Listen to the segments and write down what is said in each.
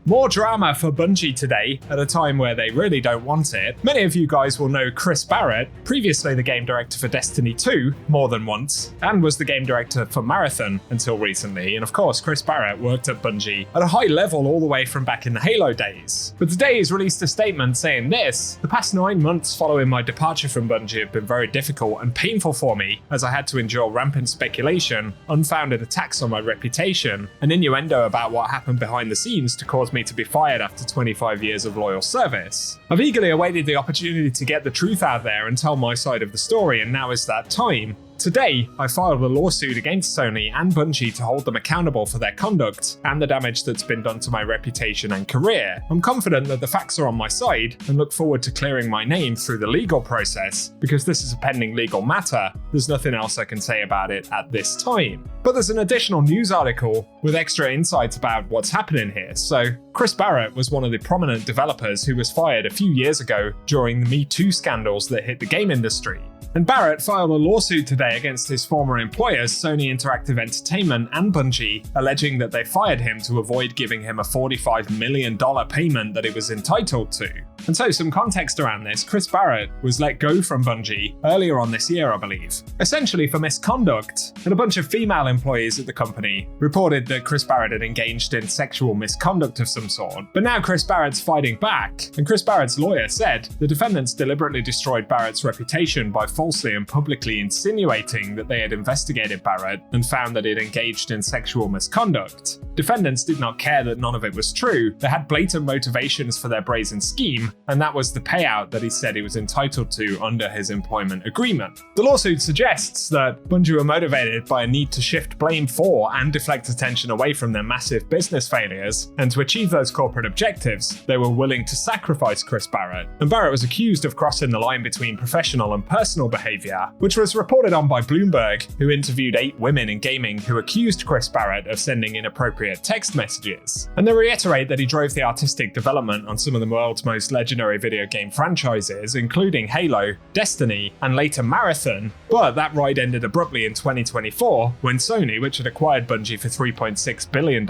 More drama for Bungie today, at a time where they really don't want it. Many of you guys will know Chris Barrett, previously the game director for Destiny 2 more than once, and was the game director for Marathon until recently. And of course, Chris Barrett worked at Bungie at a high level all the way from back in the Halo days. But today he's released a statement saying this: the past 9 months following my departure from Bungie have been very difficult and painful for me, as I had to endure rampant speculation, unfounded attacks on my reputation, and innuendo about what happened behind the scenes to cause me to be fired after 25 years of loyal service. I've eagerly awaited the opportunity to get the truth out there and tell my side of the story, and now is that time. Today, I filed a lawsuit against Sony and Bungie to hold them accountable for their conduct and the damage that's been done to my reputation and career. I'm confident that the facts are on my side and look forward to clearing my name through the legal process. Because this is a pending legal matter, there's nothing else I can say about it at this time. But there's an additional news article with extra insights about what's happening here. So, Chris Barrett was one of the prominent developers who was fired a few years ago during the Me Too scandals that hit the game industry. And Barrett filed a lawsuit today against his former employers, Sony Interactive Entertainment and Bungie, alleging that they fired him to avoid giving him a $45 million payment that he was entitled to. And so, some context around this: Chris Barrett was let go from Bungie earlier on this year, I believe, essentially for misconduct, and a bunch of female employees at the company reported that Chris Barrett had engaged in sexual misconduct of some sort. But now Chris Barrett's fighting back, and Chris Barrett's lawyer said the defendants deliberately destroyed Barrett's reputation by falsely and publicly insinuating that they had investigated Barrett and found that he'd engaged in sexual misconduct. Defendants did not care that none of it was true. They had blatant motivations for their brazen scheme, and that was the payout that he said he was entitled to under his employment agreement. The lawsuit suggests that Bungie were motivated by a need to shift blame for and deflect attention away from their massive business failures, and to achieve those corporate objectives, they were willing to sacrifice Chris Barrett. And Barrett was accused of crossing the line between professional and personal behavior, which was reported on by Bloomberg, who interviewed 8 women in gaming who accused Chris Barrett of sending inappropriate text messages. And they reiterate that he drove the artistic development on some of the world's most legendary video game franchises, including Halo, Destiny, and later Marathon, but that ride ended abruptly in 2024 when Sony, which had acquired Bungie for $3.6 billion,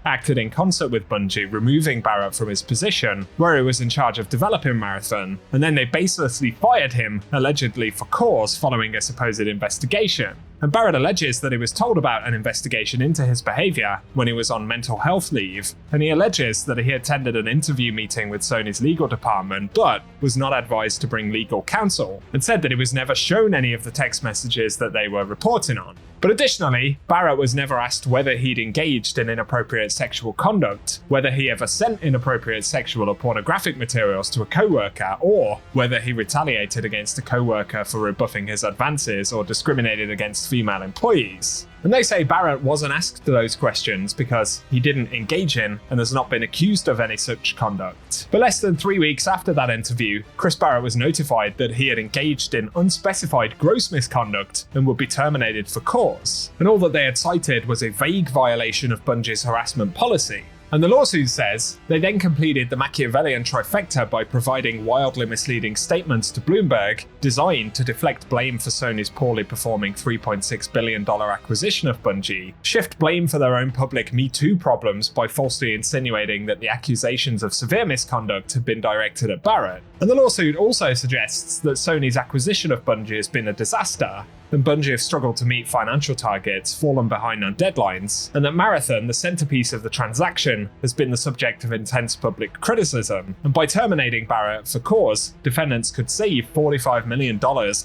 acted in concert with Bungie, removing Barrett from his position, where he was in charge of developing Marathon, and then they baselessly fired him, allegedly for cause, following a supposed investigation. And Barrett alleges that he was told about an investigation into his behaviour when he was on mental health leave, and he alleges that he attended an interview meeting with Sony's legal department but was not advised to bring legal counsel, and said that he was never shown any of the text messages that they were reporting on. But additionally, Barrett was never asked whether he'd engaged in inappropriate sexual conduct, whether he ever sent inappropriate sexual or pornographic materials to a co-worker, or whether he retaliated against a co-worker for rebuffing his advances or discriminated against female employees. And they say Barrett wasn't asked those questions because he didn't engage in and has not been accused of any such conduct. But less than 3 weeks after that interview, Chris Barrett was notified that he had engaged in unspecified gross misconduct and would be terminated for cause. And all that they had cited was a vague violation of Bungie's harassment policy. And the lawsuit says they then completed the Machiavellian trifecta by providing wildly misleading statements to Bloomberg designed to deflect blame for Sony's poorly performing $3.6 billion acquisition of Bungie, shift blame for their own public Me Too problems by falsely insinuating that the accusations of severe misconduct had been directed at Barrett. And the lawsuit also suggests that Sony's acquisition of Bungie has been a disaster, and Bungie have struggled to meet financial targets, fallen behind on deadlines, and that Marathon, the centerpiece of the transaction, has been the subject of intense public criticism. And by terminating Barrett for cause, defendants could save $45 million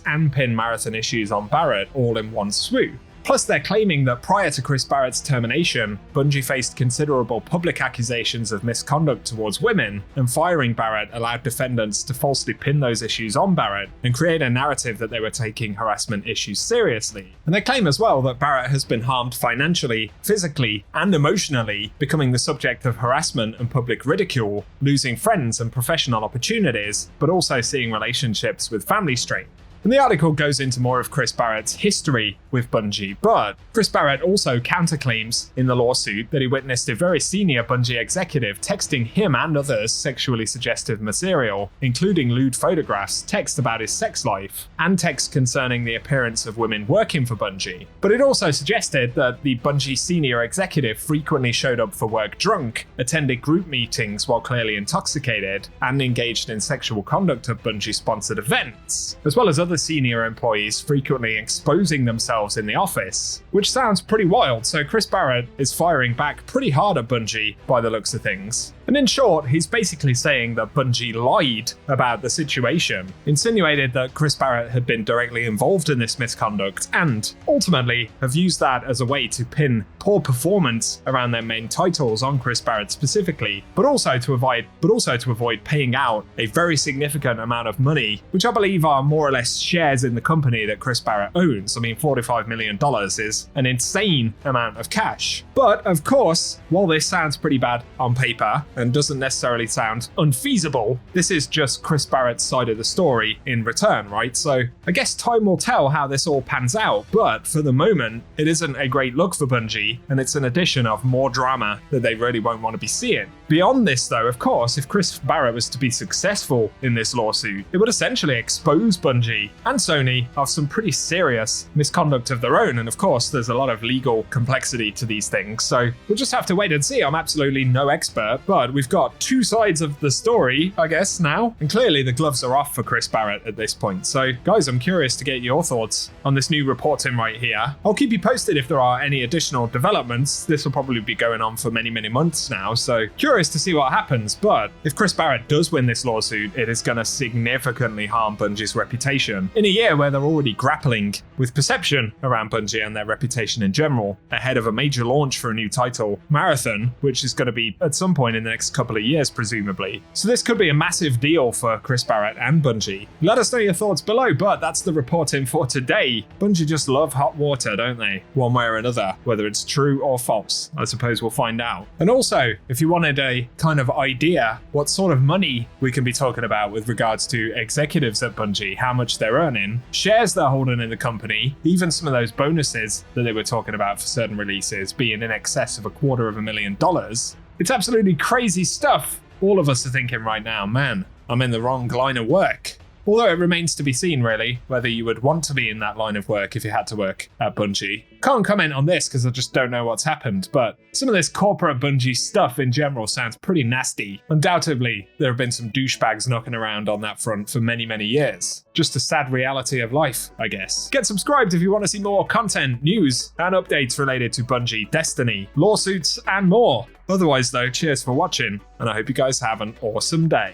and pin Marathon issues on Barrett all in one swoop. Plus, they're claiming that prior to Chris Barrett's termination, Bungie faced considerable public accusations of misconduct towards women, and firing Barrett allowed defendants to falsely pin those issues on Barrett and create a narrative that they were taking harassment issues seriously. And they claim as well that Barrett has been harmed financially, physically, and emotionally, becoming the subject of harassment and public ridicule, losing friends and professional opportunities, but also seeing relationships with family strained. And the article goes into more of Chris Barrett's history with Bungie, but Chris Barrett also counterclaims in the lawsuit that he witnessed a very senior Bungie executive texting him and others sexually suggestive material, including lewd photographs, text about his sex life, and text concerning the appearance of women working for Bungie. But it also suggested that the Bungie senior executive frequently showed up for work drunk, attended group meetings while clearly intoxicated, and engaged in sexual conduct at Bungie-sponsored events, as well as other senior employees frequently exposing themselves in the office, which sounds pretty wild. So Chris Barrett is firing back pretty hard at Bungie by the looks of things. And in short, he's basically saying that Bungie lied about the situation, insinuated that Chris Barrett had been directly involved in this misconduct, and ultimately have used that as a way to pin poor performance around their main titles on Chris Barrett specifically, but also to avoid paying out a very significant amount of money, which I believe are more or less shares in the company that Chris Barrett owns. I mean, $45 million is an insane amount of cash. But of course, while this sounds pretty bad on paper and doesn't necessarily sound unfeasible, this is just Chris Barrett's side of the story in return, right? So I guess time will tell how this all pans out, but for the moment, it isn't a great look for Bungie, and it's an addition of more drama that they really won't want to be seeing. Beyond this though, of course, if Chris Barrett was to be successful in this lawsuit, it would essentially expose Bungie and Sony of some pretty serious misconduct of their own, and of course there's a lot of legal complexity to these things, so we'll just have to wait and see. I'm absolutely no expert, but we've got two sides of the story, I guess, now, and clearly the gloves are off for Chris Barrett at this point. So guys, I'm curious to get your thoughts on this new reporting right here. I'll keep you posted if there are any additional developments. This will probably be going on for many months now, so curious to see what happens. But if Chris Barrett does win this lawsuit, it is going to significantly harm Bungie's reputation in a year where they're already grappling with perception around Bungie and their reputation in general, ahead of a major launch for a new title, Marathon, which is going to be at some point in the next couple of years, presumably. So this could be a massive deal for Chris Barrett and Bungie. Let us know your thoughts below, but that's the reporting for today. Bungie just love hot water, don't they? One way or another, whether it's true or false. I suppose we'll find out. And also, if you wanted a kind of idea what sort of money we can be talking about with regards to executives at Bungie, how much they're earning, shares they're holding in the company, even some of those bonuses that they were talking about for certain releases being in excess of $250,000, it's absolutely crazy stuff. All of us are thinking right now, man, I'm in the wrong line of work. Although it remains to be seen, really, whether you would want to be in that line of work if you had to work at Bungie. Can't comment on this because I just don't know what's happened, but some of this corporate Bungie stuff in general sounds pretty nasty. Undoubtedly, there have been some douchebags knocking around on that front for many years. Just a sad reality of life, I guess. Get subscribed if you want to see more content, news, and updates related to Bungie, Destiny, lawsuits, and more. Otherwise though, cheers for watching, and I hope you guys have an awesome day.